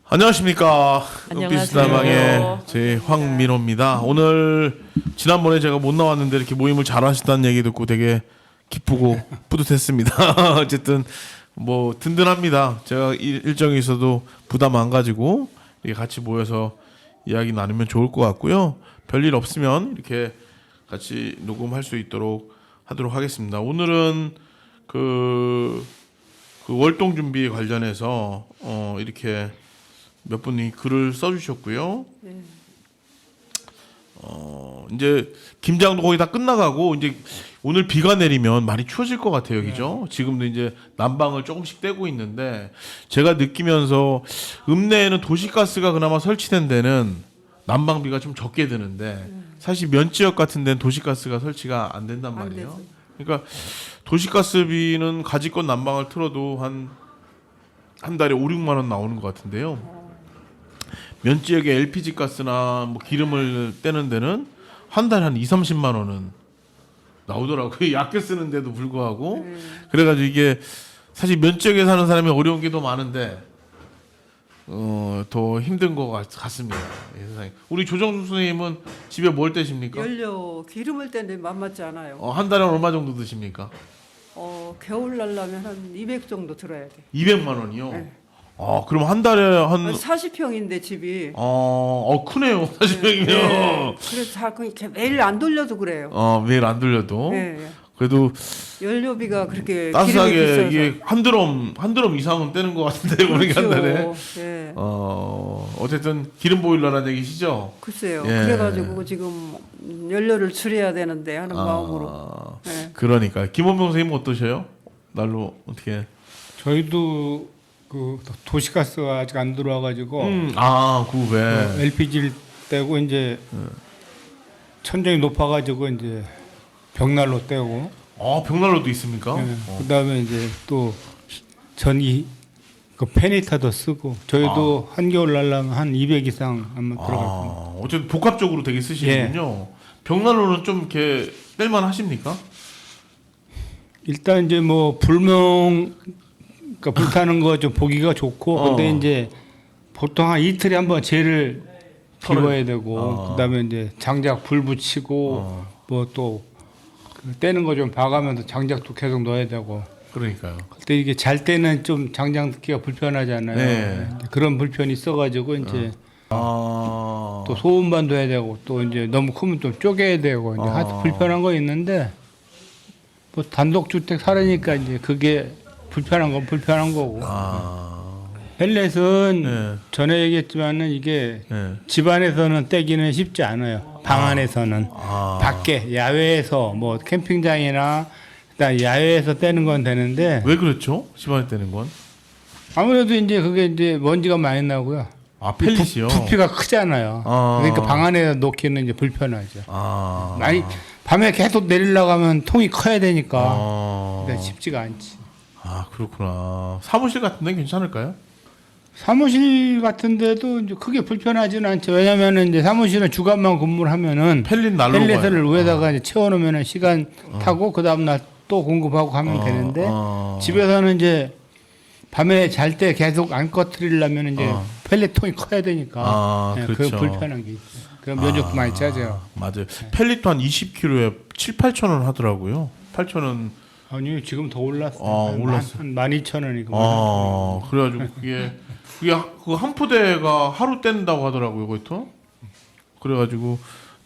안녕하십니까. 안녕하세요. 은빛다방의 제 황민호입니다. 오늘 지난번에 제가 못 나왔는데 이렇게 모임을 잘 하셨다는 얘기 듣고 되게 기쁘고 뿌듯했습니다. 어쨌든 뭐 든든합니다. 제가 일정이 있어도 부담 안 가지고 이렇게 같이 모여서 이야기 나누면 좋을 것 같고요. 별일 없으면 이렇게 같이 녹음할 수 있도록 하도록 하겠습니다. 오늘은 그 월동 준비 관련해서 이렇게 몇 분이 글을 써주셨고요. 이제 김장도 거의 다 끝나가고 이제 오늘 비가 내리면 많이 추워질 것 같아요, 그죠? 지금도 이제 난방을 조금씩 떼고 있는데 제가 느끼면서 읍내에는 도시가스가 그나마 설치된 데는 난방비가 좀 적게 드는데 사실 면 지역 같은 데는 도시가스가 설치가 안 된단 말이에요. 그러니까 도시가스비는 가지건 난방을 틀어도 한 달에 5, 6만 원 나오는 것 같은데요. 면 지역에 LPG 가스나 뭐 기름을 떼는 데는 한 달에 한 2, 30만 원은 나오더라고요. 약게 쓰는데도 불구하고. 그래가지고 이게 사실 면 지역에 사는 사람이 어려운 게 더 많은데 더 힘든 것 같습니다. 예, 세상에. 우리 조정수 선생님은 집에 뭘 떼십니까? 연료 기름을 떼는데 만만치 않아요. 한 달에 얼마 정도 드십니까? 겨울 날라면 한 200 정도 들어야 돼. 200만 원이요? 네. 그럼 한 달에 한 40평인데 집이. 크네요. 40명이면. 네. 그래서 다 이렇게 매일 안 돌려도 그래요. 매일 안 돌려도. 네. 그래도 연료비가 그렇게 기름이 따스하게 비싸서. 이게 한 드럼 이상은 떼는 것 같은데 보니까 한 달에. 네. 어쨌든 기름 보일러라는 얘기시죠? 글쎄요. 예. 그래가지고 지금 연료를 줄여야 되는데 하는 마음으로. 네. 그러니까 김원병 선생님 어떠셔요? 날로 어떻게? 저희도 그 도시가스가 아직 안 들어와가지고 왜? LPG를 떼고 이제 천정이 높아가지고 이제 벽난로 떼고 벽난로도 있습니까? 그다음에 이제 또 전기 그 페니타도 쓰고 저희도 한겨울 날라면 한 200 이상 아마 들어갈 겁니다. 어쨌든 복합적으로 되게 쓰시는군요. 벽난로는 좀 이렇게 뗄만 하십니까? 일단 이제 뭐 불멍 그러니까 불타는 거 좀 보기가 좋고 근데 이제 보통 한 이틀에 한번 쟤를 비워야 되고 그다음에 이제 장작 불 붙이고 뭐 또 떼는 거 좀 봐가면서 장작도 계속 넣어야 되고 그러니까요. 그때 이게 잘 때는 좀 장작 넣기가 불편하잖아요. 네. 그런 불편이 있어가지고 이제 또 소음반도 해야 되고 또 이제 너무 크면 좀 쪼개야 되고 이제 하여튼 불편한 거 있는데 뭐 단독주택 살으니까 이제 그게 불편한 건 불편한 거고. 펠렛은 네. 전에 얘기했지만은 이게 네. 집안에서는 떼기는 쉽지 않아요. 방 안에서는 밖에 야외에서 뭐 캠핑장이나 그다음 야외에서 떼는 건 되는데 왜 그렇죠? 집안에 떼는 건? 아무래도 이제 그게 이제 먼지가 많이 나고요. 펠릿이요. 부피가 크잖아요. 그러니까 방 안에 놓기는 이제 불편하죠. 많이 밤에 계속 내리려고 하면 통이 커야 되니까 그러니까 쉽지가 않지. 그렇구나. 사무실 같은 데는 괜찮을까요? 사무실 같은 데도 이제 크게 불편하지는 않죠. 왜냐면은 이제 사무실은 주간만 근무를 하면은 펠릿 난로 펠렛을 위에다가 이제 채워놓으면은 시간 타고 그 다음 날 또 공급하고 하면 되는데 집에서는 이제 밤에 잘 때 계속 안 꺼트리려면 이제 펠렛 통이 커야 되니까 그렇죠. 그 불편한 게 있어요. 그럼 면적도 많이 짜죠. 맞아요. 펠릿도 한 20kg에 7, 8천 원 하더라고요. 8천 원. 아니 지금 더 올랐어요. 올랐어. 한 12,000원이고. 그래가지고 그게 그 한 포대가 하루 뗀다고 하더라고요, 그것도. 그래가지고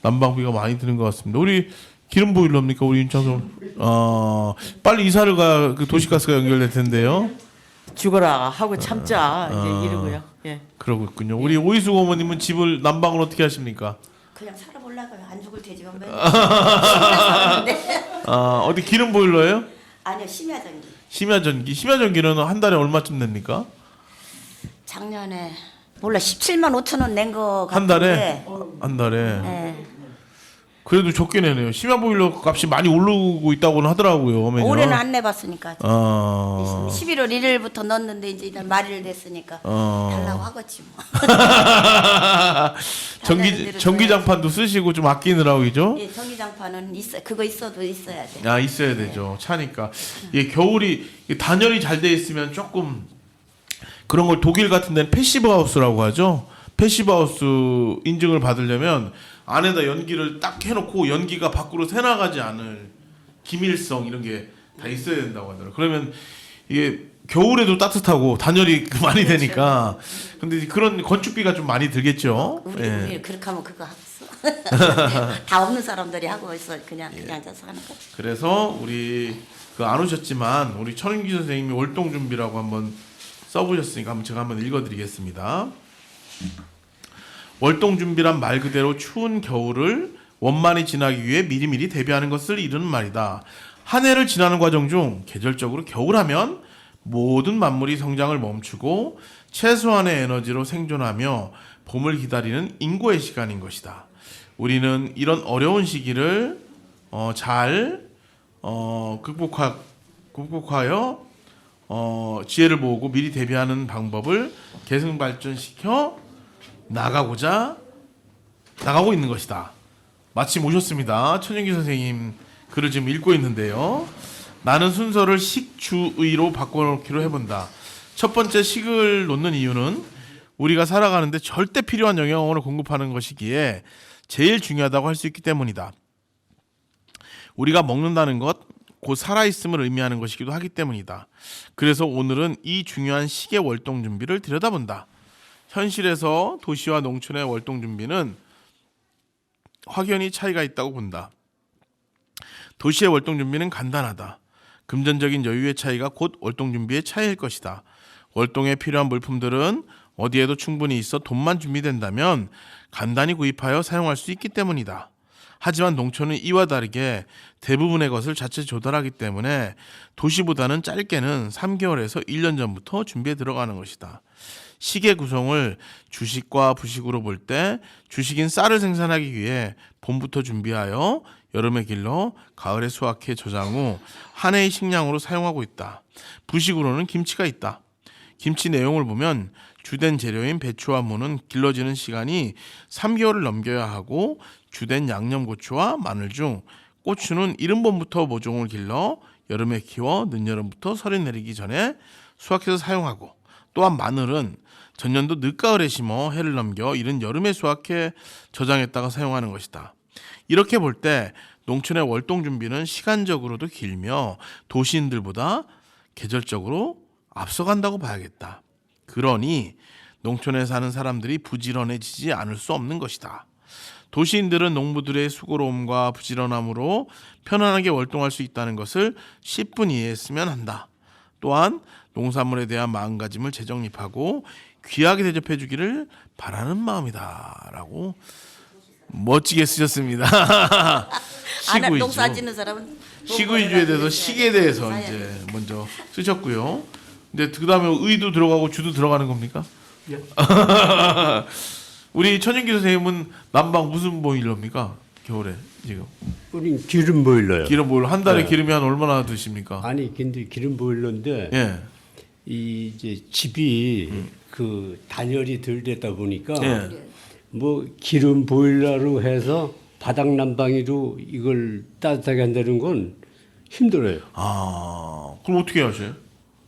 난방비가 많이 드는 것 같습니다. 우리 기름 보일러입니까, 우리 윤창성? 빨리 이사를 그 도시가스가 연결될 텐데요. 죽어라 하고 참자 이제 이러고요. 예. 그러고 있군요. 우리 오이숙 어머님은 집을 난방을 어떻게 하십니까? 그냥 살아보려고요. 안 죽을 테지만 어디 기름 보일러예요? 아니요, 심야전기. 심야전기. 심야전기는 한 달에 얼마쯤 냅니까? 작년에 몰라 17만 5천 원 낸 거 한 달에? 같은데. 한 달에. 예. 그래도 적게 내네요. 심야 보일러 값이 많이 오르고 있다고는 하더라고요. 매년. 올해는 안 내봤으니까. 아. 11월 1일부터 넣었는데 이제 일단 말일 됐으니까 달라고 하겠지 뭐. 전기장판도 쓰시고 좀 아끼느라고 그죠? 예, 전기장판은 있어. 그거 있어도 있어야 돼. 있어야 되죠. 차니까. 예, 겨울이 단열이 잘 돼 있으면 조금 그런 걸 독일 같은 데는 패시브 하우스라고 하죠. 패시브 하우스 인증을 받으려면 안에다 연기를 딱 해놓고 연기가 밖으로 새나가지 않을 기밀성 이런 게 다 있어야 된다고 하더라고요. 그러면 이게 겨울에도 따뜻하고 단열이 많이 되니까. 근데 이제 그런 건축비가 좀 많이 들겠죠. 우리 그렇게 하면 그거 하겠어. 다 없는 사람들이 하고 있어. 그냥 앉아서 하는 거. 그래서 우리 그 안 오셨지만 우리 천윤기 선생님이 월동 준비라고 한번 써보셨으니까 제가 한번 읽어드리겠습니다. 월동 준비란 말 그대로 추운 겨울을 원만히 지나기 위해 미리미리 대비하는 것을 이르는 말이다. 한 해를 지나는 과정 중 계절적으로 겨울하면 모든 만물이 성장을 멈추고 최소한의 에너지로 생존하며 봄을 기다리는 인고의 시간인 것이다. 우리는 이런 어려운 시기를 잘 극복하여 지혜를 모으고 미리 대비하는 방법을 계승 발전시켜 나가고 있는 것이다. 마침 오셨습니다. 천윤기 선생님 글을 지금 읽고 있는데요. 나는 순서를 식주의로 바꿔놓기로 해본다. 첫 번째 식을 놓는 이유는 우리가 살아가는데 절대 필요한 영양원을 공급하는 것이기에 제일 중요하다고 할 수 있기 때문이다. 우리가 먹는다는 것, 곧 살아있음을 의미하는 것이기도 하기 때문이다. 그래서 오늘은 이 중요한 식의 월동 준비를 들여다본다. 현실에서 도시와 농촌의 월동 준비는 확연히 차이가 있다고 본다. 도시의 월동 준비는 간단하다. 금전적인 여유의 차이가 곧 월동 준비의 차이일 것이다. 월동에 필요한 물품들은 어디에도 충분히 있어 돈만 준비된다면 간단히 구입하여 사용할 수 있기 때문이다. 하지만 농촌은 이와 다르게 대부분의 것을 자체 조달하기 때문에 도시보다는 짧게는 3개월에서 1년 전부터 준비에 들어가는 것이다. 식의 구성을 주식과 부식으로 볼 때 주식인 쌀을 생산하기 위해 봄부터 준비하여 여름에 길러 가을에 수확해 저장 후 한 해의 식량으로 사용하고 있다. 부식으로는 김치가 있다. 김치 내용을 보면 주된 재료인 배추와 무는 길러지는 시간이 3개월을 넘겨야 하고 주된 양념고추와 마늘 중 고추는 이른 봄부터 모종을 길러 여름에 키워 늦여름부터 설이 내리기 전에 수확해서 사용하고 또한 마늘은 전년도 늦가을에 심어 해를 넘겨 이른 여름에 수확해 저장했다가 사용하는 것이다. 이렇게 볼 때 농촌의 월동 준비는 시간적으로도 길며 도시인들보다 계절적으로 앞서간다고 봐야겠다. 그러니 농촌에 사는 사람들이 부지런해지지 않을 수 없는 것이다. 도시인들은 농부들의 수고로움과 부지런함으로 편안하게 월동할 수 있다는 것을 10분 이해했으면 한다. 또한 농산물에 대한 마음가짐을 재정립하고 귀하게 대접해 주기를 바라는 마음이다. 라고 멋지게 쓰셨습니다. 시구이주. 농사 짓는 사람은 시구이주에 대해서 식에 대해서 이제 먼저 쓰셨고요. 근데 그다음에 의도 들어가고 주도 들어가는 겁니까? 예. 우리 천윤기 선생님은 난방 무슨 보일러입니까? 겨울에 지금 우린 기름 보일러요. 기름 보일러 한 달에 네. 기름이 한 얼마나 드십니까? 아니 근데 기름 보일러인데 예. 이 이제 집이 그 단열이 덜 되다 보니까 예. 뭐 기름 보일러로 해서 바닥 난방이로 이걸 따뜻하게 한다는 건 힘들어요. 아, 그럼 어떻게 하세요?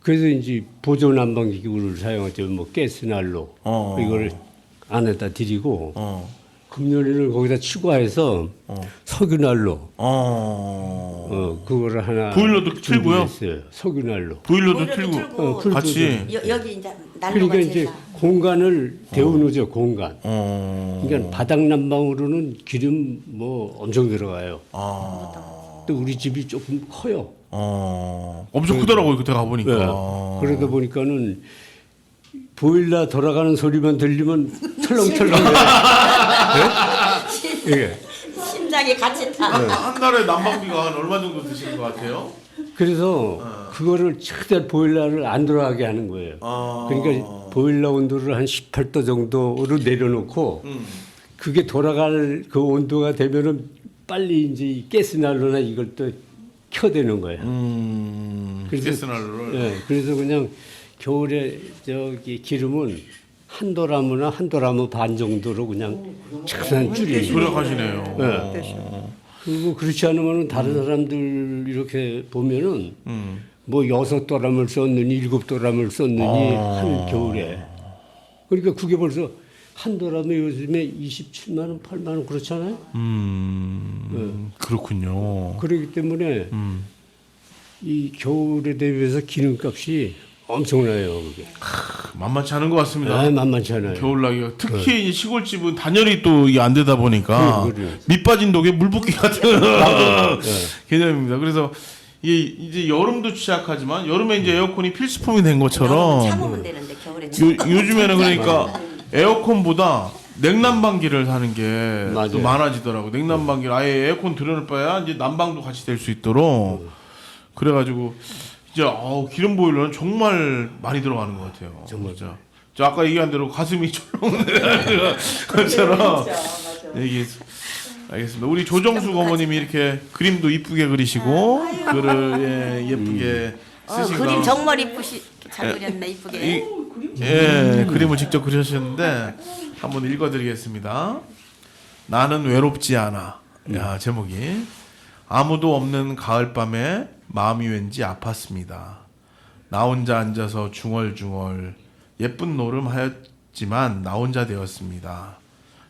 그래서 이제 보조 난방 기구를 사용하죠. 뭐 가스난로 이걸 안에다 드리고 금요일을 거기다 추가해서 석유난로 그거를 하나 보일러도 틀고요? 준비했어요. 석유난로. 보일러도 보일러도 틀고 틀고. 풀도 같이. 여기 이제 난로가 그러니까 이제 제일 공간을 데워놓죠. 공간. 어. 그러니까 바닥 난방으로는 기름 뭐 엄청 들어가요. 아. 또 우리 집이 조금 커요. 엄청 크더라고요 그때 가 보니까. 네. 그러다 보니까는 보일러 돌아가는 소리만 들리면 철렁철렁해요. 네? 예. 심장이 같이 타. 한 달에 난방비가 한 얼마 정도 드시는 것 같아요? 그래서 그거를 최대한 보일러를 안 돌아가게 하는 거예요. 그러니까 보일러 온도를 한 18도 정도로 내려놓고 그게 돌아갈 그 온도가 되면은 빨리 이제 이 가스난로나 이걸 또 켜대는 거예요. 그래서- 가스난로를. 예, 그래서 그냥 겨울에 저기 기름은 한 도라무나 한 도라무 반 정도로 그냥 최소한 줄이죠. 노력하시네요. 예. 그리고 그렇지 않으면 다른 사람들 이렇게 보면은 뭐 6도람을 썼느니 7도람을 썼느니 한 겨울에. 그러니까 그게 벌써 한 도람에 요즘에 27만 원, 8만 원 그렇잖아요. 그렇군요. 그렇기 때문에 이 겨울에 대비해서 기름값이 엄청나요. 그게. 만만치 않은 것 같습니다. 아, 만만치 않아요. 겨울나기가 특히 이제 시골집은 단열이 또 이게 안 되다 보니까 그래. 밑 빠진 독에 물 붓기 같은 개념입니다. 그래서 이제 여름도 취약하지만 여름에 이제 에어컨이 필수품이 된 것처럼 참으면 되는데 겨울에 요즘에는 그러니까 에어컨보다 냉난방기를 하는 게 또 맞아요. 많아지더라고. 냉난방기를 아예 에어컨 들여놓을 바야 이제 난방도 같이 될 수 있도록 그래가지고 이제 기름 보일러는 정말 많이 들어가는 것 같아요. 진짜. 저 아까 얘기한 대로 가슴이 철렁 내려가는 것처럼 알겠습니다. 우리 조정숙 어머님이 이렇게 그림도 이쁘게 그리시고 글을 예쁘게 쓰신 거. 그림 정말 이쁘시 잘 그렸네 이쁘게. 그림을 직접 그리셨는데 한번 읽어드리겠습니다. 나는 외롭지 않아. 야, 제목이 아무도 없는 가을밤에 마음이 왠지 아팠습니다. 나 혼자 앉아서 중얼중얼 예쁜 노름하였지만 나 혼자 되었습니다.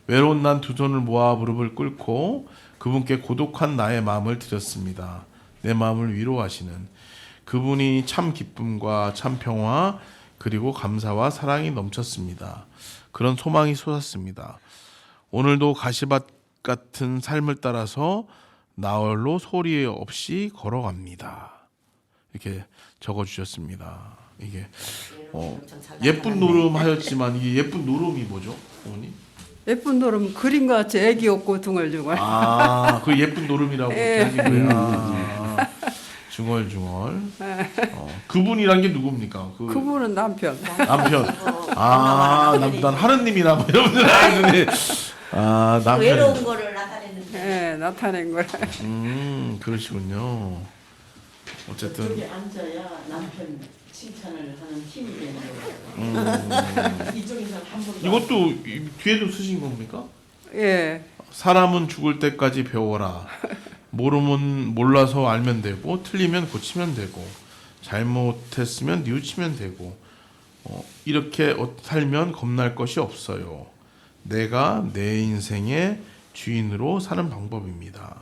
외로운 난 두 손을 모아 무릎을 꿇고 그분께 고독한 나의 마음을 드렸습니다. 내 마음을 위로하시는 그분이 참 기쁨과 참 평화 그리고 감사와 사랑이 넘쳤습니다. 그런 소망이 솟았습니다. 오늘도 가시밭 같은 삶을 따라서 나홀로 소리 없이 걸어갑니다. 이렇게 적어주셨습니다. 이게 예쁜 노름하였지만 이게 예쁜 노름이 뭐죠, 어머니? 예쁜 노름 그림과 같이 애기 없고 둥얼둥얼. 그 예쁜 노름이라고 하신 거예요. 중얼중얼. 그분이란 게 누굽니까? 그분은 남편. 남편. 난 하느님이나 뭐 이런 분들 알는데 남편. 외로운 거를 나타내는데. 예, 나타낸 거라. 그러시군요. 어쨌든 저기 앉아야 남편 칭찬을 하는 힘이 되는 거예요. 이쪽에서 함부로 이것도 뒤에도 쓰신 겁니까? 예. 사람은 죽을 때까지 배워라. 모르면 몰라서 알면 되고 틀리면 고치면 되고 잘못했으면 뉘우치면 되고 이렇게 살면 겁날 것이 없어요. 내가 내 인생의 주인으로 사는 방법입니다.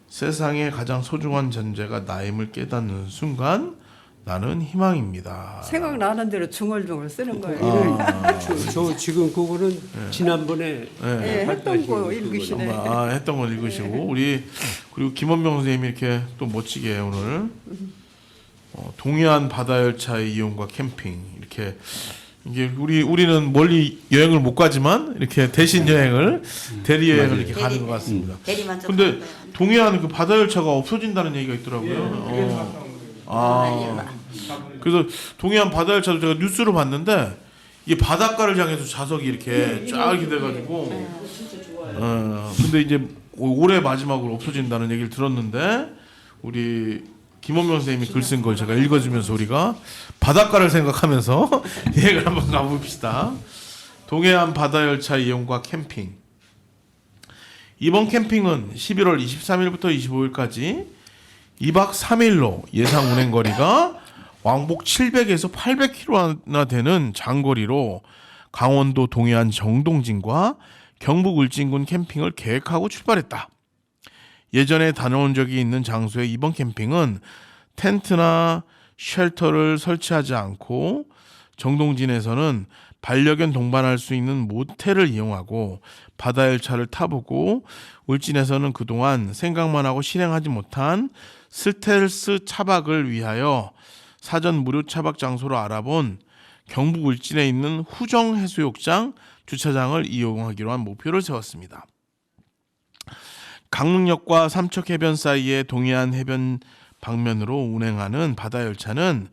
세상에 가장 소중한 존재가 나임을 깨닫는 순간 나는 희망입니다. 생각나는 대로 중얼중얼 쓰는 거예요. 저 지금 그거는 지난번에 예, 했던 거 발표하신 읽으시네. 했던 걸 읽으시고 그리고 김원명 선생님이 이렇게 또 멋지게 오늘 동해안 바다 열차의 이용과 캠핑 이렇게 이게 우리는 멀리 여행을 못 가지만 이렇게 대신 여행을 대리 여행을 이렇게 가는 것 같습니다. 대리만족. 근데 동해안 그 바다 열차가 없어진다는 얘기가 있더라고요. 그래서 동해안 바다 열차도 제가 뉴스로 봤는데 이게 바닷가를 향해서 좌석이 이렇게 쫙 이렇게 돼가지고 근데 이제 올해 마지막으로 없어진다는 얘기를 들었는데 우리 김원명 선생님이 글 쓴 걸 제가 읽어주면서 우리가 바닷가를 생각하면서 여행을 한번 가봅시다. 동해안 바다 열차 이용과 캠핑. 이번 캠핑은 11월 23일부터 25일까지 2박 3일로 예상 운행 거리가 왕복 700에서 800km나 되는 장거리로 강원도 동해안 정동진과 경북 울진군 캠핑을 계획하고 출발했다. 예전에 다녀온 적이 있는 장소의 이번 캠핑은 텐트나 쉘터를 설치하지 않고 정동진에서는 반려견 동반할 수 있는 모텔을 이용하고 바다 열차를 타보고 울진에서는 그동안 생각만 하고 실행하지 못한 스텔스 차박을 위하여 사전 무료 차박 장소로 알아본 경북 울진에 있는 후정 해수욕장 주차장을 이용하기로 한 목표를 세웠습니다. 강릉역과 삼척해변 사이의 동해안 해변 방면으로 운행하는 바다 열차는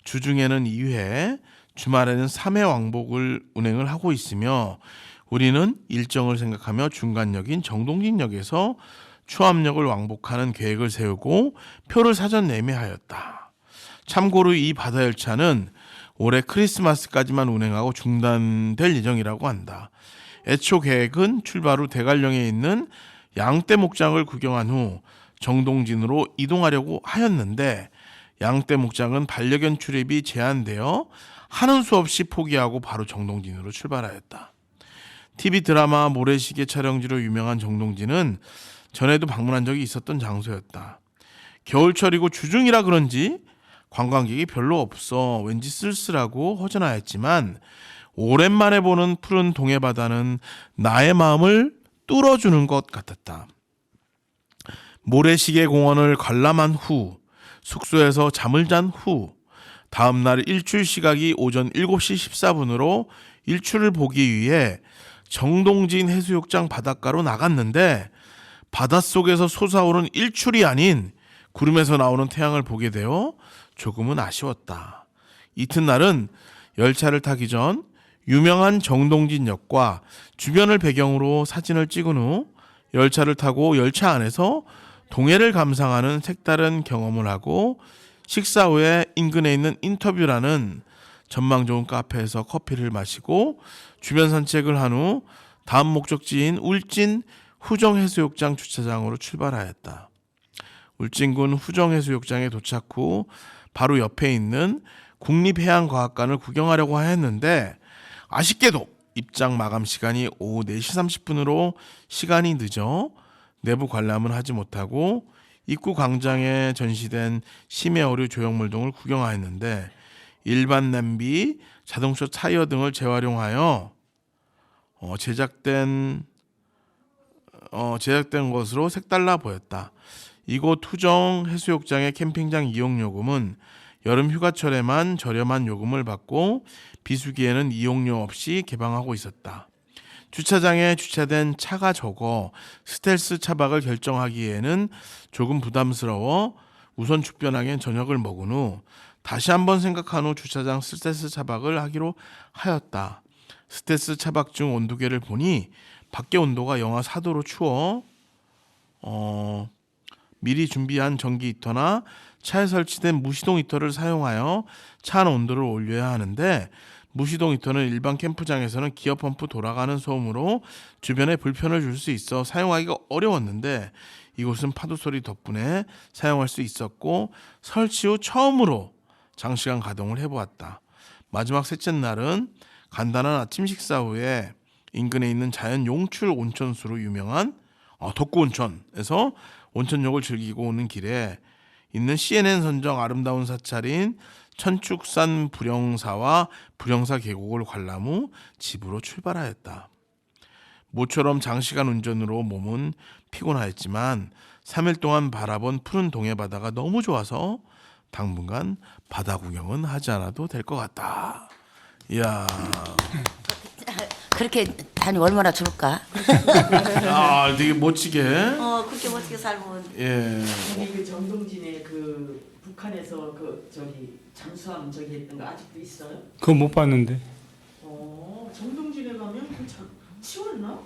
주중에는 2회, 주말에는 3회 왕복을 운행을 하고 있으며 우리는 일정을 생각하며 중간역인 정동진역에서 추암역을 왕복하는 계획을 세우고 표를 사전 예매하였다. 참고로 이 바다 열차는 올해 크리스마스까지만 운행하고 중단될 예정이라고 한다. 애초 계획은 출발 후 대관령에 있는 양떼 목장을 구경한 후 정동진으로 이동하려고 하였는데 양떼 목장은 반려견 출입이 제한되어 하는 수 없이 포기하고 바로 정동진으로 출발하였다. TV 드라마 모래시계 촬영지로 유명한 정동진은 전에도 방문한 적이 있었던 장소였다. 겨울철이고 주중이라 그런지 관광객이 별로 없어 왠지 쓸쓸하고 허전하였지만 오랜만에 보는 푸른 동해바다는 나의 마음을 뚫어주는 것 같았다. 모래시계 공원을 관람한 후 숙소에서 잠을 잔 후 다음날 일출 시각이 오전 7시 14분으로 일출을 보기 위해 정동진 해수욕장 바닷가로 나갔는데 바닷속에서 솟아오른 일출이 아닌 구름에서 나오는 태양을 보게 되어 조금은 아쉬웠다. 이튿날은 열차를 타기 전 유명한 정동진역과 주변을 배경으로 사진을 찍은 후 열차를 타고 열차 안에서 동해를 감상하는 색다른 경험을 하고 식사 후에 인근에 있는 인터뷰라는 전망 좋은 카페에서 커피를 마시고 주변 산책을 한 후 다음 목적지인 울진 후정해수욕장 주차장으로 출발하였다. 울진군 후정해수욕장에 도착 후 바로 옆에 있는 국립해양과학관을 구경하려고 했는데 아쉽게도 입장 마감 시간이 오후 4시 30분으로 시간이 늦어 내부 관람은 하지 못하고 입구 광장에 전시된 심해어류 조형물 등을 구경하였는데 일반 냄비, 자동차 타이어 등을 재활용하여 제작된 것으로 색달라 보였다. 이곳 후정 해수욕장의 캠핑장 이용 요금은 여름 휴가철에만 저렴한 요금을 받고 비수기에는 이용료 없이 개방하고 있었다. 주차장에 주차된 차가 적어 스텔스 차박을 결정하기에는 조금 부담스러워 우선 축변하기엔 저녁을 먹은 후 다시 한번 생각한 후 주차장 스텔스 차박을 하기로 하였다. 스텔스 차박 중 온도계를 보니 밖의 온도가 영하 4도로 추워 미리 준비한 전기 히터나 차에 설치된 무시동 히터를 사용하여 차 안 온도를 올려야 하는데 무시동 히터는 일반 캠프장에서는 기어 펌프 돌아가는 소음으로 주변에 불편을 줄 수 있어 사용하기가 어려웠는데 이곳은 파도 소리 덕분에 사용할 수 있었고 설치 후 처음으로 장시간 가동을 해보았다. 마지막 셋째 날은 간단한 아침 식사 후에 인근에 있는 자연 용출 온천수로 유명한 덕구온천에서 온천욕을 즐기고 오는 길에 있는 CNN 선정 아름다운 사찰인 천축산 불영사와 불영사 계곡을 관람 후 집으로 출발하였다. 모처럼 장시간 운전으로 몸은 피곤하였지만 3일 동안 바라본 푸른 동해바다가 너무 좋아서 당분간 바다 구경은 하지 않아도 될 것 같다. 이야, 그렇게 다니면 얼마나 좋을까? 되게 멋지게. 그렇게 멋지게 살고. 예. 우리 그 정동진의 그 북한에서 그 저기 잠수함 저기 했던 거 아직도 있어요? 그거 못 봤는데. 정동진에 가면 그 치웠나?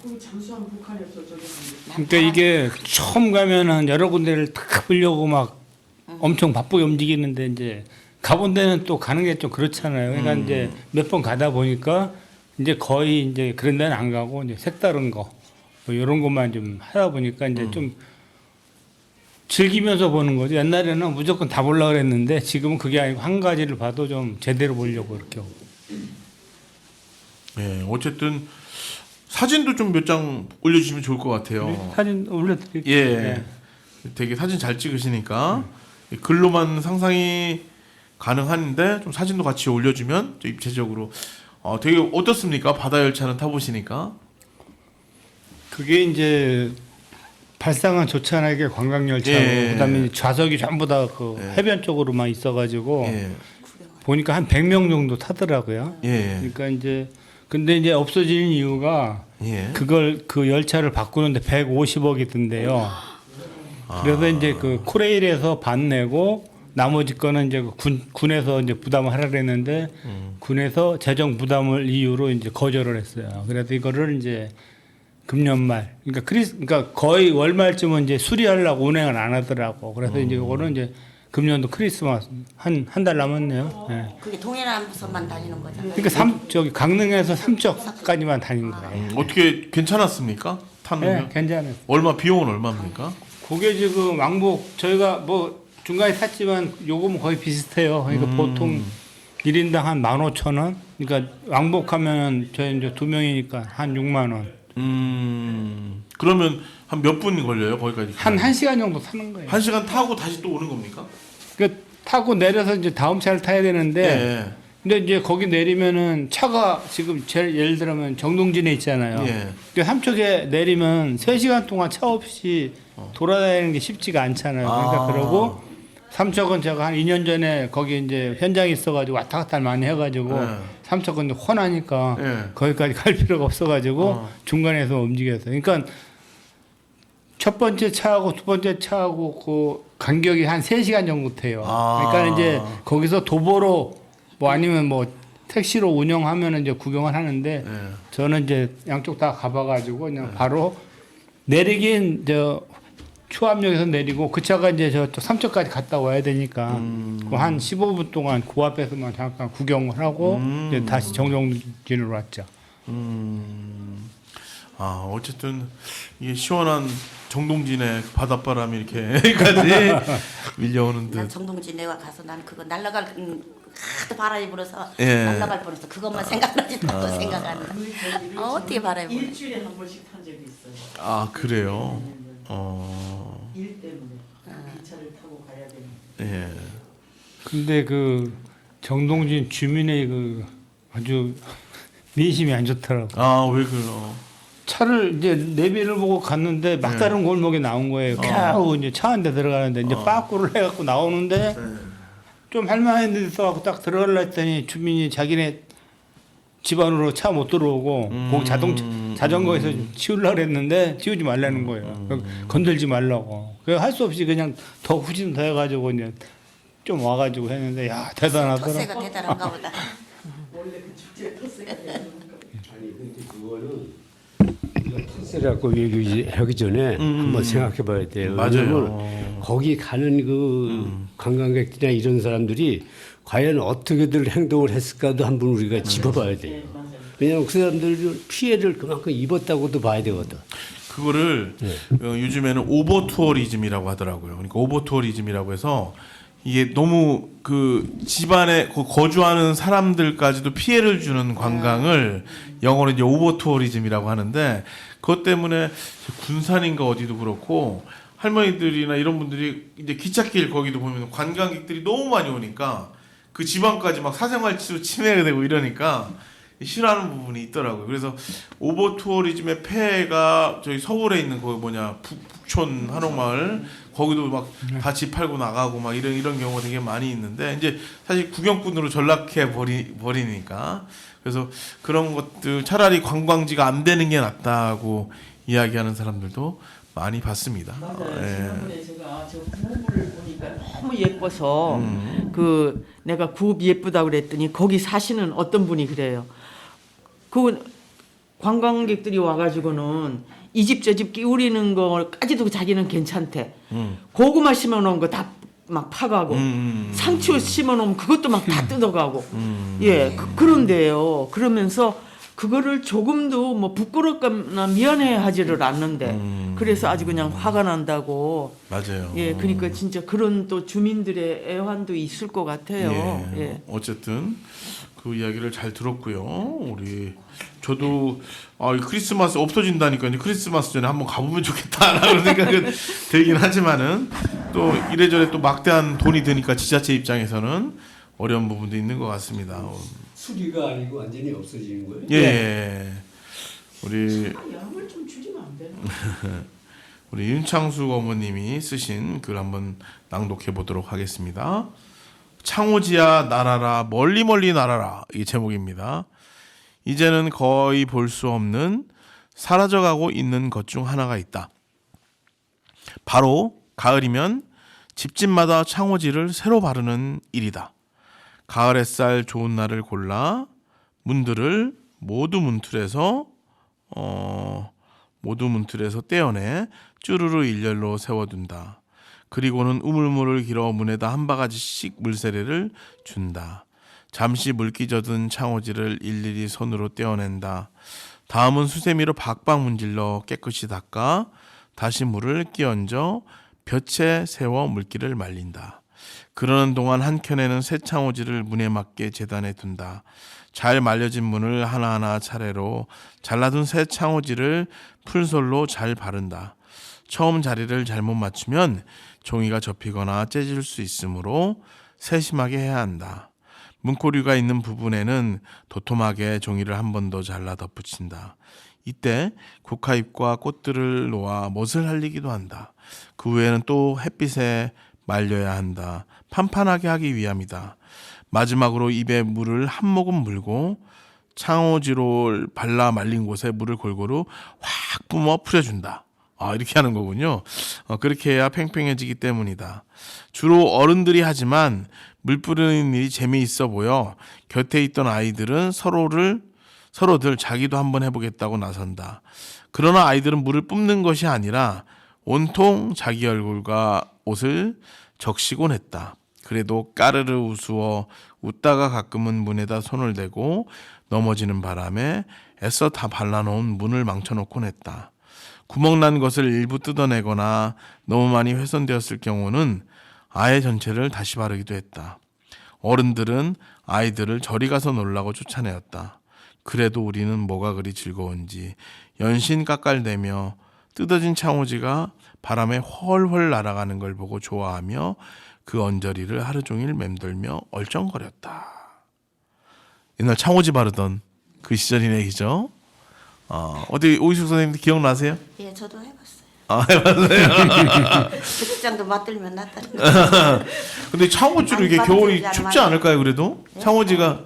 그 잠수함 북한에서 저기 하는 그러니까 이게 처음 가면은 여러 군데를 다 보려고 막 엄청 바쁘게 움직이는데 이제 가본 데는 또 가는 게 좀 그렇잖아요. 그러니까 이제 몇 번 가다 보니까 이제 거의 이제 그런 데는 안 가고 이제 색다른 거 뭐 이런 것만 좀 하다 보니까 이제 좀 즐기면서 보는 거죠. 옛날에는 무조건 다 보려고 그랬는데 지금은 그게 아니고 한 가지를 봐도 좀 제대로 보려고 이렇게 하고. 예, 어쨌든 사진도 좀 몇 장 올려주시면 좋을 것 같아요. 사진 올려드릴게요. 예, 네. 되게 사진 잘 찍으시니까 글로만 상상이 가능한데 좀 사진도 같이 올려주면 좀 입체적으로 되게 어떻습니까? 바다 열차는 타보시니까? 그게 이제 발상은 좋잖아요. 이게 관광 열차고 예. 그다음에 좌석이 전부 다 그 해변 쪽으로만 있어가지고 예, 보니까 한 100명 정도 타더라고요. 예, 그러니까 이제 근데 이제 없어지는 이유가 예. 그걸 그 열차를 바꾸는데 150억이 든대요. 그래서 이제 그 코레일에서 반 내고 나머지 거는 이제 군에서 이제 부담을 하라 그랬는데 군에서 재정 부담을 이유로 이제 거절을 했어요. 그래서 이거를 이제 금년 말 그러니까 거의 월말쯤은 이제 수리하려고 운행을 안 하더라고. 그래서 이제 이거는 이제 금년도 크리스마스 한 달 남았네요. 네. 그게 동해남선만 다니는 거잖아요. 그러니까 저기 강릉에서 삼척까지만 다닌 거예요. 어떻게 괜찮았습니까? 타는 네, 게? 괜찮아요. 비용은 얼마입니까? 그게 지금 왕복 저희가 뭐 중간에 탔지만 요금은 거의 비슷해요. 그러니까 보통 1인당 한 15,000원. 그러니까 왕복하면 저희 이제 2명이니까 한 6만 원. 그러면 한 몇 분 걸려요 거기까지? 한 1시간 정도 타는 거예요. 1시간 타고 다시 또 오는 겁니까? 그러니까 타고 내려서 이제 다음 차를 타야 되는데 예. 근데 이제 거기 내리면은 차가 지금 제일 예를 들면 정동진에 있잖아요. 예. 그 삼척에 내리면 3시간 동안 차 없이 돌아다니는 게 쉽지가 않잖아요. 그러니까 아. 그러고 삼척은 제가 한 2년 전에 거기 이제 현장에 있어가지고 왔다 갔다 많이 해가지고 예. 삼척은 이제 훤하니까 예. 거기까지 갈 필요가 없어가지고 중간에서 움직였어요. 그러니까 첫 번째 차하고 두 번째 차하고 그 간격이 한 3시간 정도 돼요. 아. 그러니까 이제 거기서 도보로 뭐 아니면 뭐 택시로 운영하면 이제 구경을 하는데 예. 저는 이제 양쪽 다 가봐가지고 그냥 바로 내리긴 저 추암역에서 내리고 그 차가 이제 저쪽 삼척까지 갔다 와야 되니까 그한 15분 동안 그 앞에서만 잠깐 구경을 하고 이제 다시 정동진으로 왔죠. 아 어쨌든 이게 시원한 정동진의 바닷바람이 이렇게까지 밀려오는 난 듯. 정동진 내가 가서 난 그거 날라갈 하도 바람이 불어서 예. 날라갈 뻔해서 그것만 생각나지 않고 생각 안 나. 어떻게 바람이 불어? 일주일에 한 번씩 탄 적이 있어요. 아 그래요. 일 때문에 기차를 타고 가야 되는. 예. 근데 그 정동진 주민의 그 아주 내심이 안 좋더라고. 아 왜 그래요? 차를 이제 내비를 보고 갔는데 막다른 골목에 나온 거예요. 겨우 이제 차 한 대 들어가는데 이제 빠꾸를 해갖고 나오는데 좀 할만한 데 있어갖고 딱 들어가려 했더니 주민이 자기네 집 안으로 차 못 들어오고 거기 자전거에서 치우려고 그랬는데 치우지 말라는 거예요. 건들지 말라고. 그래서 할 수 없이 그냥 더 후진 더 해가지고 이제 좀 와가지고 했는데 야 대단하더라. 터세가 대단한가 보다. 원래 그 축제 터세가 아니 근데 그거는 터세라고 얘기하기 전에 한번 생각해봐야 돼요. 맞아요. 왜냐면 거기 가는 그 관광객들이나 이런 사람들이 과연 어떻게들 행동을 했을까도 한번 우리가 짚어봐야 돼요. 왜냐하면 그 사람들이 피해를 그만큼 입었다고도 봐야 되거든. 그거를 요즘에는 오버 투어리즘이라고 하더라고요. 그러니까 오버 투어리즘이라고 해서 이게 너무 그 집안에 거주하는 사람들까지도 피해를 주는 관광을 영어로 이제 오버 투어리즘이라고 하는데 그것 때문에 군산인가 어디도 그렇고 할머니들이나 이런 분들이 이제 기찻길 거기도 보면 관광객들이 너무 많이 오니까 그 지방까지 막 사생활치로 침해가 되고 이러니까 싫어하는 부분이 있더라고요. 그래서 오버 투어리즘의 폐해가 저희 서울에 있는 거기 뭐냐 북촌 한옥마을 거기도 막 다 집 팔고 나가고 막 이런 경우가 되게 많이 있는데 이제 사실 구경꾼으로 전락해 버리니까 그래서 그런 것들 차라리 관광지가 안 되는 게 낫다고 이야기하는 사람들도 많이 봤습니다. 맞아요. 예. 지난번에 제가 저 구호를 보니까 너무 예뻐서 그 내가 구호 예쁘다 그랬더니 거기 사시는 어떤 분이 그래요. 그 관광객들이 와가지고는 이 집 저 집 끼우리는 거까지도 자기는 괜찮대. 고구마 심어놓은 거 다 막 파가고 상추 심어놓으면 그것도 막 다 뜯어가고. 예, 그런데요. 그러면서 그거를 조금도 뭐 부끄럽거나 미안해하지를 않는데 그래서 아주 그냥 화가 난다고. 맞아요. 예, 그러니까 진짜 그런 또 주민들의 애환도 있을 것 같아요. 예. 예. 어쨌든 그 이야기를 잘 들었고요. 우리 저도 이 크리스마스 없어진다니까 이제 크리스마스 전에 한번 가보면 좋겠다라는 생각은 들긴 하지만은 또 이래저래 또 막대한 돈이 드니까 지자체 입장에서는 어려운 부분도 있는 것 같습니다. 수리가 아니고 완전히 없어지는 거예요. 예. 우리 양을 좀 줄이면 안 되나? 우리 윤창숙 어머님이 쓰신 글 한번 낭독해 보도록 하겠습니다. 창호지야 날아라 멀리 멀리 날아라 이 제목입니다. 이제는 거의 볼 수 없는 사라져가고 있는 것 중 하나가 있다. 바로 가을이면 집집마다 창호지를 새로 바르는 일이다. 가을 햇살 좋은 날을 골라 문들을 모두 문틀에서 떼어내 쭈루루 일렬로 세워둔다. 그리고는 우물물을 길어 문에다 한 바가지씩 물세례를 준다. 잠시 물기 젖은 창호지를 일일이 손으로 떼어낸다. 다음은 수세미로 박박 문질러 깨끗이 닦아 다시 물을 끼얹어 볕에 세워 물기를 말린다. 그러는 동안 한켠에는 새 창호지를 문에 맞게 재단해 둔다. 잘 말려진 문을 하나하나 차례로 잘라둔 새 창호지를 풀솔로 잘 바른다. 처음 자리를 잘못 맞추면 종이가 접히거나 째질 수 있으므로 세심하게 해야 한다. 문고리가 있는 부분에는 도톰하게 종이를 한 번 더 잘라 덧붙인다. 이때 국화잎과 꽃들을 놓아 못을 할리기도 한다. 그 후에는 또 햇빛에 말려야 한다. 판판하게 하기 위함이다. 마지막으로 입에 물을 한 모금 물고 창호지로 발라 말린 곳에 물을 골고루 확 뿜어 뿌려준다. 이렇게 하는 거군요. 그렇게 해야 팽팽해지기 때문이다. 주로 어른들이 하지만 물 뿌리는 일이 재미있어 보여 곁에 있던 아이들은 서로들 자기도 한번 해보겠다고 나선다. 그러나 아이들은 물을 뿜는 것이 아니라 온통 자기 얼굴과 옷을 적시곤 했다. 그래도 까르르 우스워 웃다가 가끔은 문에다 손을 대고 넘어지는 바람에 애써 다 발라놓은 문을 망쳐놓곤 했다. 구멍난 것을 일부 뜯어내거나 너무 많이 훼손되었을 경우는 아예 전체를 다시 바르기도 했다. 어른들은 아이들을 저리 가서 놀라고 쫓아내었다. 그래도 우리는 뭐가 그리 즐거운지 연신 깎알대며 뜯어진 창호지가 바람에 훨훨 날아가는 걸 보고 좋아하며 그 언저리를 하루 종일 맴돌며 얼쩡거렸다. 옛날 창호지 바르던 그 시절이네, 그죠? 어디 오이숙 선생님도 기억나세요? 예, 저도 해봤어요. 해봤어요. 주국장도 맞들면 낫다는 거. 근데 창호지로 이게 많이 겨울이 받으시지 춥지 않아요? 않을까요? 그래도 창호지가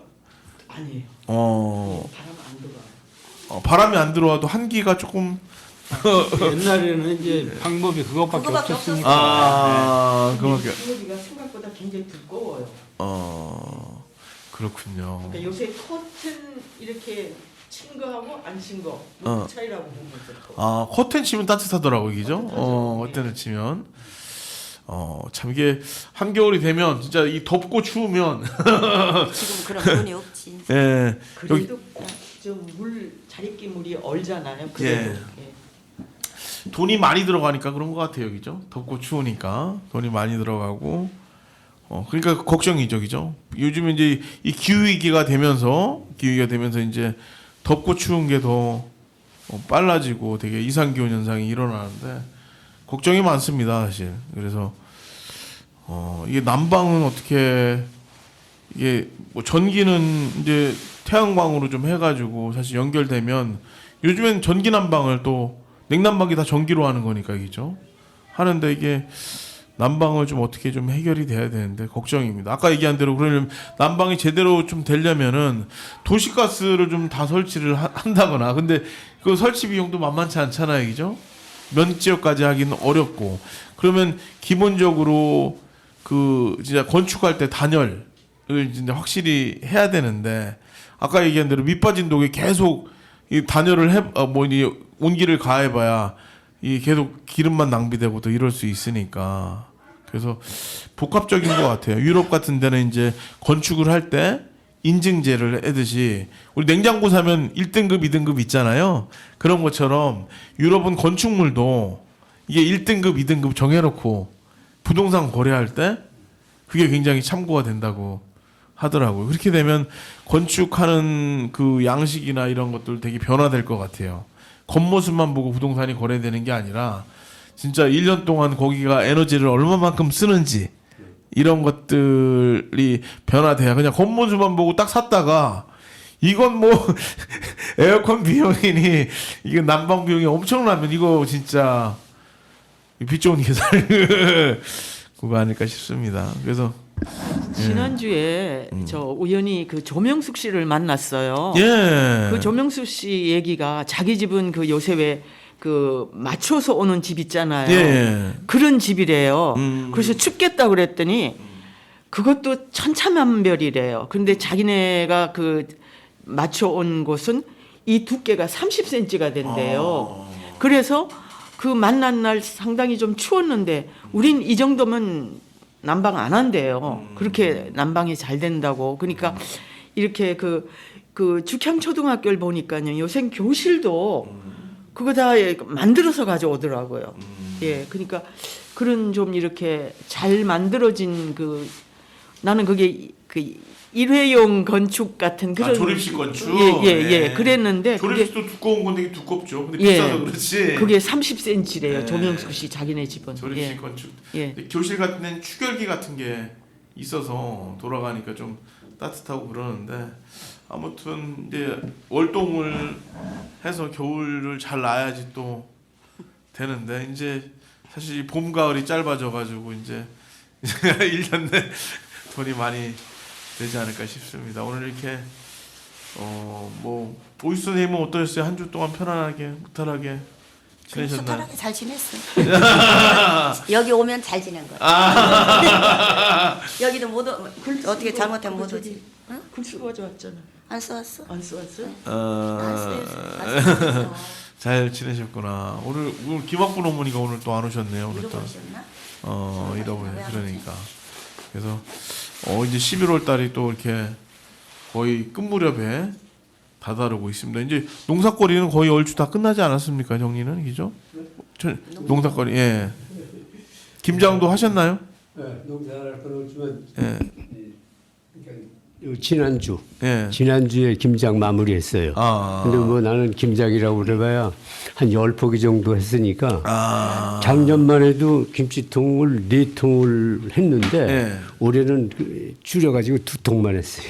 아니에요. 어, 바람 안 들어와요. 바람이 안 들어와도 한기가 조금 옛날에는 이제 방법이 그것밖에 그거밖에 없었으니까. 그밖에. 창호지가 생각보다 굉장히 두꺼워요. 그렇군요. 그러니까 요새 커튼 이렇게 친 거하고 안 친 거 무슨 차이라고 보면 돼요. 커튼 치면 따뜻하더라고요, 그죠? 커튼을 치면. 참 이게 한겨울이 되면 진짜 이 덥고 추우면 지금 그런 문이 없지. 예. 여기 그래도 좀 물 자릿기 물이 얼잖아요. 그래도. 예. 돈이 많이 들어가니까 그런 것 같아요, 그죠? 덥고 추우니까 돈이 많이 들어가고, 그러니까 걱정이죠, 그죠? 요즘 이제 이 기후 위기가 되면서 이제 덥고 추운 게 더 빨라지고 되게 이상 기온 현상이 일어나는데 걱정이 많습니다, 사실. 그래서 이게 난방은 어떻게 이게 뭐 전기는 이제 태양광으로 좀 해가지고 사실 연결되면 요즘엔 전기 난방을 또 냉난방기 다 전기로 하는 거니까 그죠? 하는데 이게 난방을 좀 어떻게 좀 해결이 돼야 되는데 걱정입니다. 아까 얘기한 대로 그러려면 난방이 제대로 좀 되려면은 도시가스를 좀 다 설치를 한다거나 근데 그 설치 비용도 만만치 않잖아요, 그죠? 면 지역까지 하기는 어렵고 그러면 기본적으로 그 진짜 건축할 때 단열을 진짜 확실히 해야 되는데 아까 얘기한 대로 밑빠진 독에 계속 이 단열을 온기를 가해봐야 이 계속 기름만 낭비되고 또 이럴 수 있으니까 그래서 복합적인 것 같아요. 유럽 같은 데는 이제 건축을 할 때 인증제를 하듯이 우리 냉장고 사면 1등급, 2등급 있잖아요. 그런 것처럼 유럽은 건축물도 이게 1등급, 2등급 정해놓고 부동산 거래할 때 그게 굉장히 참고가 된다고 하더라고요. 그렇게 되면 건축하는 그 양식이나 이런 것들 되게 변화될 것 같아요. 겉모습만 보고 부동산이 거래되는 게 아니라 진짜 1년 동안 거기가 에너지를 얼마만큼 쓰는지 이런 것들이 변화돼야 그냥 겉모습만 보고 딱 샀다가 이건 뭐 에어컨 비용이니 이게 난방 비용이 엄청나면 이거 진짜 빚 좋은 계산을 그거 아닐까 싶습니다. 그래서 지난주에 저 우연히 그 조명숙 씨를 만났어요. 예. 그 조명숙 씨 얘기가 자기 집은 그 요새 왜 그 맞춰서 오는 집 있잖아요. 예. 그런 집이래요. 그래서 춥겠다 그랬더니 그것도 천차만별이래요. 근데 자기네가 그 맞춰 온 곳은 이 두께가 30cm가 된대요. 그래서 그 만난 날 상당히 좀 추웠는데 우린 이 정도면 난방 안 한대요. 그렇게 난방이 잘 된다고. 그러니까 이렇게 그 죽향초등학교를 보니까요. 요새 교실도 그거 다 만들어서 가져오더라고요. 예, 그러니까 그런 좀 이렇게 잘 만들어진 그 나는 그게 그 일회용 건축 같은 그런 조립식 건축. 예, 그랬는데 조립식도 두꺼운 건데 이게 두껍죠. 근데 예, 비싸서 그렇지. 그게 30cm래요. 예. 조명숙 씨 자기네 집은. 조립식 예. 건축. 예. 근데 교실 같은 데는 추결기 같은 게 있어서 돌아가니까 좀 따뜻하고 그러는데 아무튼 이제 월동을 해서 겨울을 잘 나야지 또 되는데 이제 사실 이 봄 가을이 짧아져 가지고 이제 1년 내 돈이 많이 되지 않을까 싶습니다. 오늘 이렇게 뭐 오이수 선생님은 어떠셨어요? 한 주 동안 편안하게 무탈하게 지내셨나요? 수탈하게 잘 지냈어. 여기 오면 잘 지낸 거야. 여기도 못 어떻게 잘못하면 못 오지. 응? 글 쓰고 가져왔잖아. 안 써왔어? 안 써왔어? 안 써왔어. 잘 지내셨구나. 오늘 김학분 어머니가 오늘 또 안 오셨네요. 오늘 또 잃어버리셨나? 잃어버려. 그러니까 그래서 이제 11월 달이 또 이렇게 거의 끝 무렵에 다다르고 있습니다. 이제 농사거리는 거의 얼추 다 끝나지 않았습니까, 정리는 그죠? 농사거리 예. 김장도 하셨나요? 네, 농사할 건 없지만 예. 지난주에 김장 마무리했어요. 근데 뭐 나는 김장이라고 그래봐야 한 10포기 정도 했으니까 작년만 해도 김치통을 4통을 했는데 예. 올해는 줄여가지고 2통만 했어요.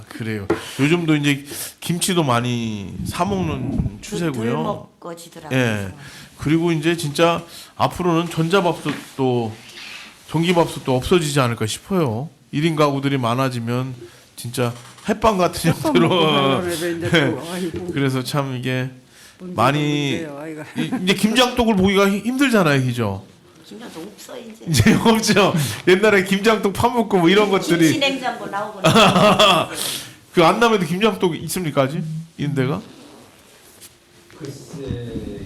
그래요. 요즘도 이제 김치도 많이 사 먹는 덜 추세고요. 먹어지더라고요. 예. 그리고 이제 진짜 앞으로는 전자밥솥도 전기밥솥도 없어지지 않을까 싶어요. 1인 가구들이 많아지면 진짜 햇반 같은 형태로. 그래서 참 이게 많이 이제 김장떡을 보기가 힘들잖아요, 그죠? 김장도 없어 이제. 이제 없죠. 옛날에 김장떡 파먹고 뭐 이런 것들이 김치냉장고 나오고. 그 안남에도 김장떡 있습니까 아직? 이런 데가? 글쎄,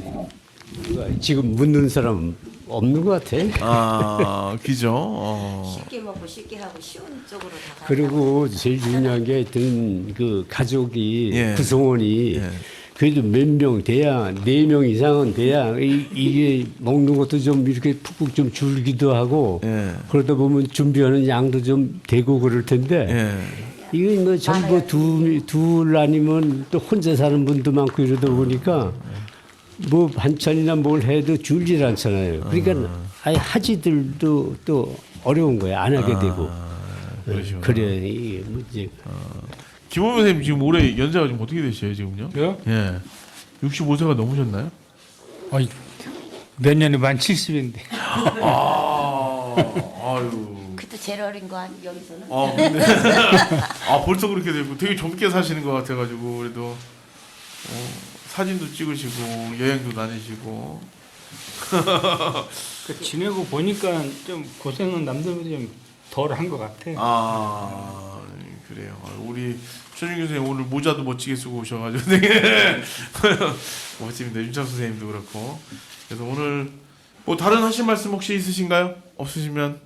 지금 묻는 사람 없는 것 같아. 그죠. 쉽게 먹고 쉽게 하고 쉬운 쪽으로 다. 그리고 제일 중요한 게 하여튼 그 가족이 예. 구성원이 예. 그래도 몇 명 돼야 4명 이상은 돼야 이게 먹는 것도 좀 이렇게 푹푹 좀 줄기도 하고 예. 그러다 보면 준비하는 양도 좀 되고 그럴 텐데 예. 이거 뭐 전부 둘 아니면 또 혼자 사는 분도 많고 이러다 보니까 뭐 반찬이나 뭘 해도 줄질 않잖아요. 그러니까 아예 하지들도 또 어려운 거예요. 안 하게 되고. 그러시구나. 그래 이게 문제. 김호민 선생님 지금 올해 연세가 지금 어떻게 되셔요 지금요? 저요? 예. 65세가 넘으셨나요? 몇 년에 만 70인데. 아유. 그때 제일 어린 거 아니 여기서는? 근데 벌써 그렇게 되고 되게 젊게 사시는 것 같아가지고 그래도 사진도 찍으시고 여행도 다니시고. 지내고 보니까 좀 고생은 남들보다 좀 덜 한 것 같아. 그래요. 우리 최준규 선생님 오늘 모자도 멋지게 쓰고 오셔가지고 되게 멋집니다. 윤창수 선생님도 그렇고. 그래서 오늘 뭐 다른 하실 말씀 혹시 있으신가요? 없으시면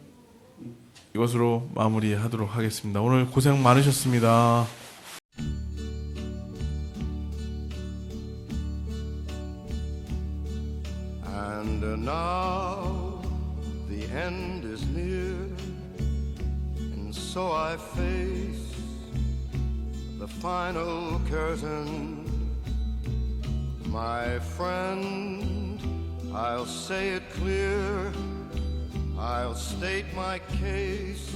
이것으로 마무리하도록 하겠습니다. 오늘 고생 많으셨습니다. And now the end is near, and so I face the final curtain. My friend, I'll say it clear, I'll state my case,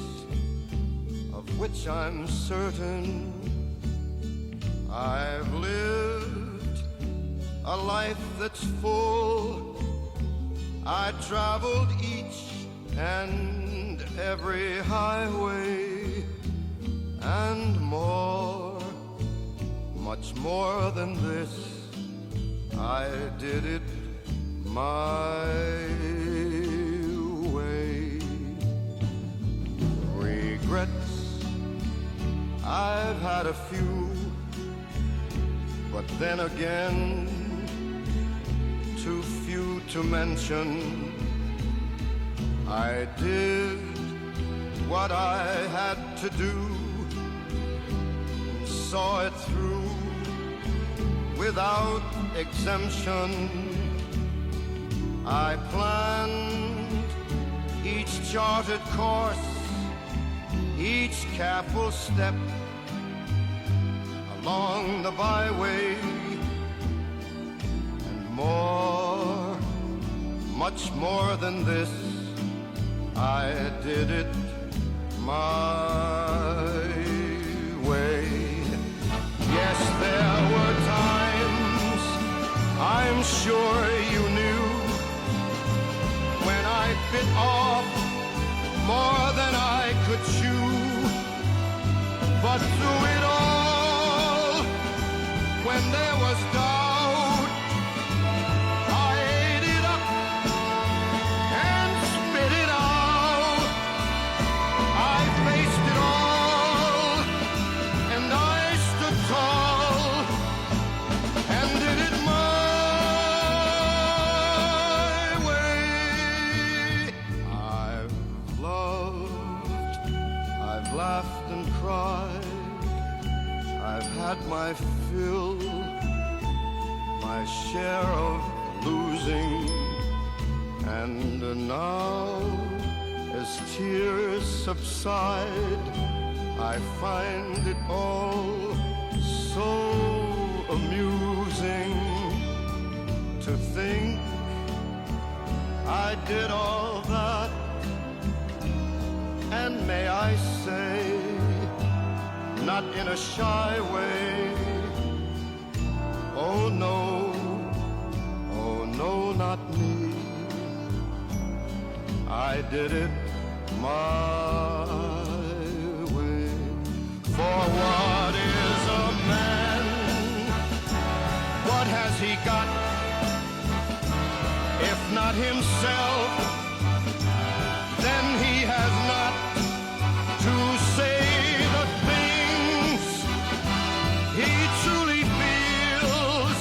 of which I'm certain. I've lived a life that's full. I traveled each and every highway and more, much more than this. I did it my way. Regrets, I've had a few, but then again, too few to mention. I did what I had to do, saw it through without exemption. I planned each charted course, each careful step along the byway, and more, much more than this, I did it my way. Yes, there were times, I'm sure you knew, when I bit off more than I could chew. But through it all, when there was doubt, I ate it up and spit it out. I faced it all, and I stood tall, and did it my way. I've loved, I've laughed and cried, I've had my fill, my share of losing, and now, as tears subside, I find it all so amusing to think I did all that, and may I say, not in a shy way, oh no, not me. I did it my way. For what is a man? What has he got? If not himself, then he has not to say the things he truly feels,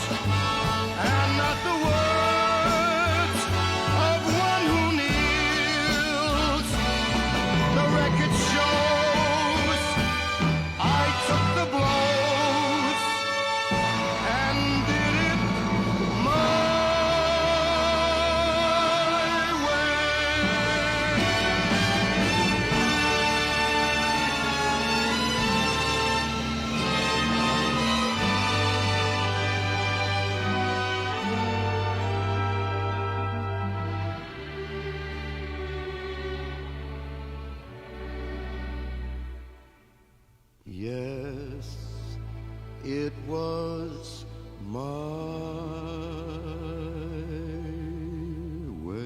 and not the words of one who kneels. The record shows I took the blows and did it my Yes, it was my way.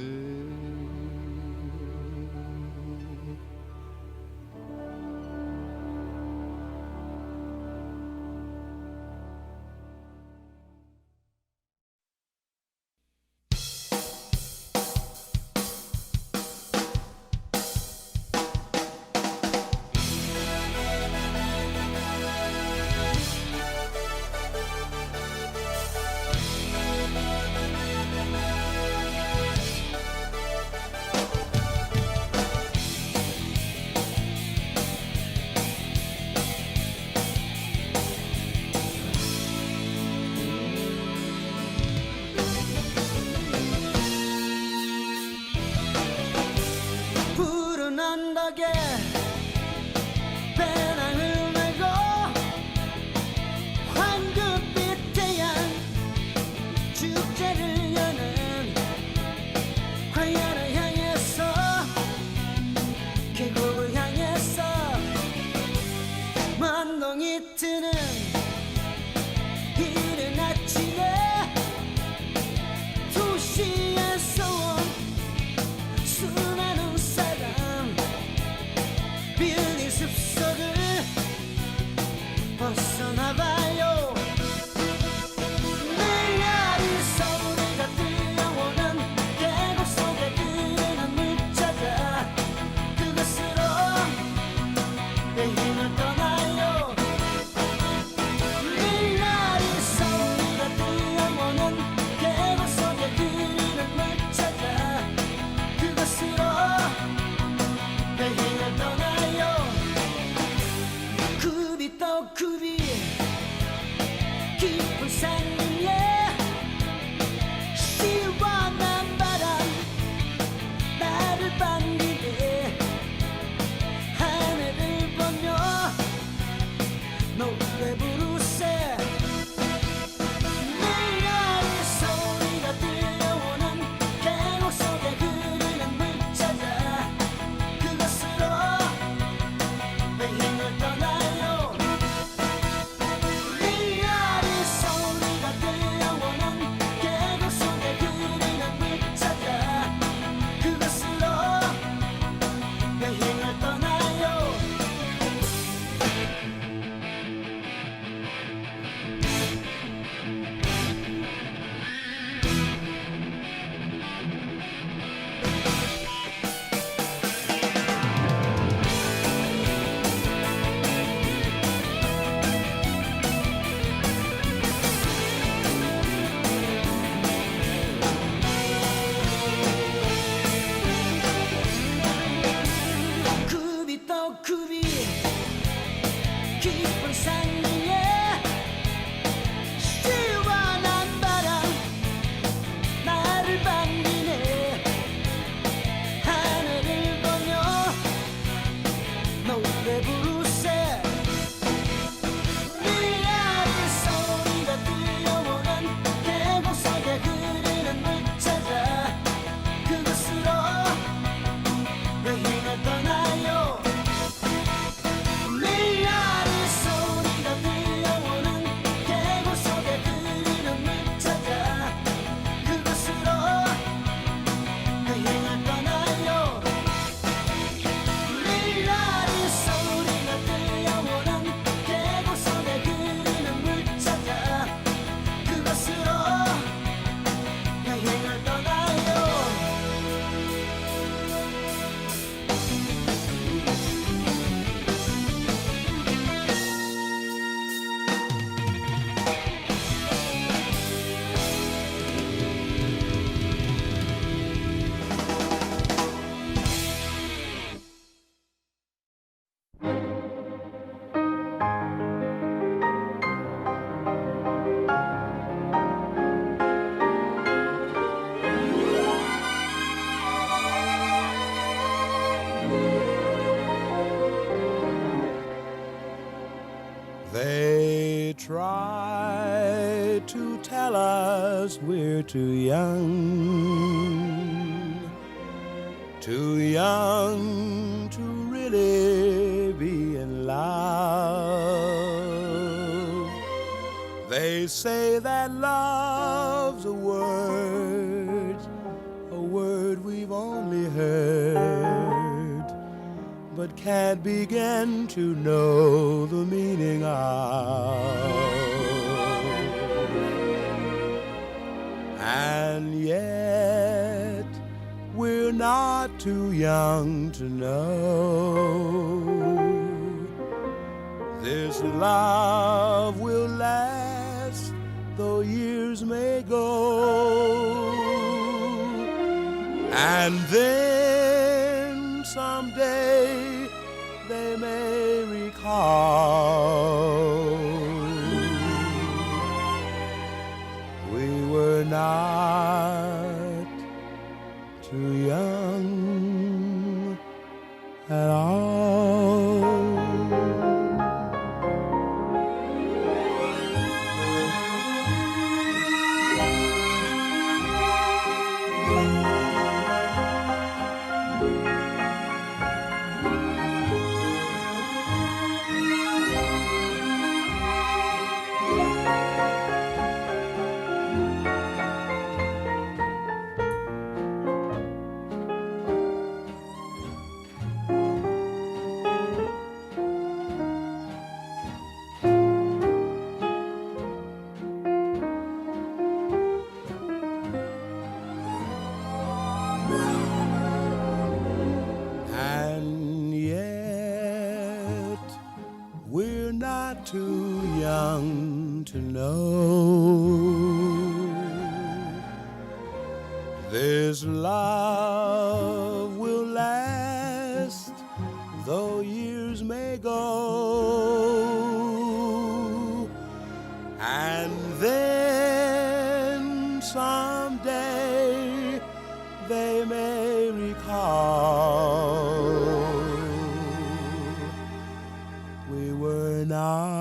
푸른 언덕에 배낭을 메고 황금빛 태양 축제를 여는 광야를 향해서 계곡을 향해서 만동이 트는 이른 아침에 도시에서 온 수많은 사람 빌딩 숲속을 벗어나봐요. 메아리 소리가 들려오는 계곡 속에 흐르는 물 찾아 그곳으로 내 힘을 떠나요. 메아리 소리가 들려오는 계곡 속에 흐르는 물 찾아 그곳으로 내 힘을 떠나요. 굽이 또 굽이 깊은 산 위에 시원한 바람 try to tell us we're too young to really be in love. They say that love's a word we've only heard, but can't begin to know the meaning of. And yet we're not too young to know this love will last though years may go. And then someday they may recall we were not too young at all. And yet we're not too young to know this love will last though years may go. And then someday they may recall we were not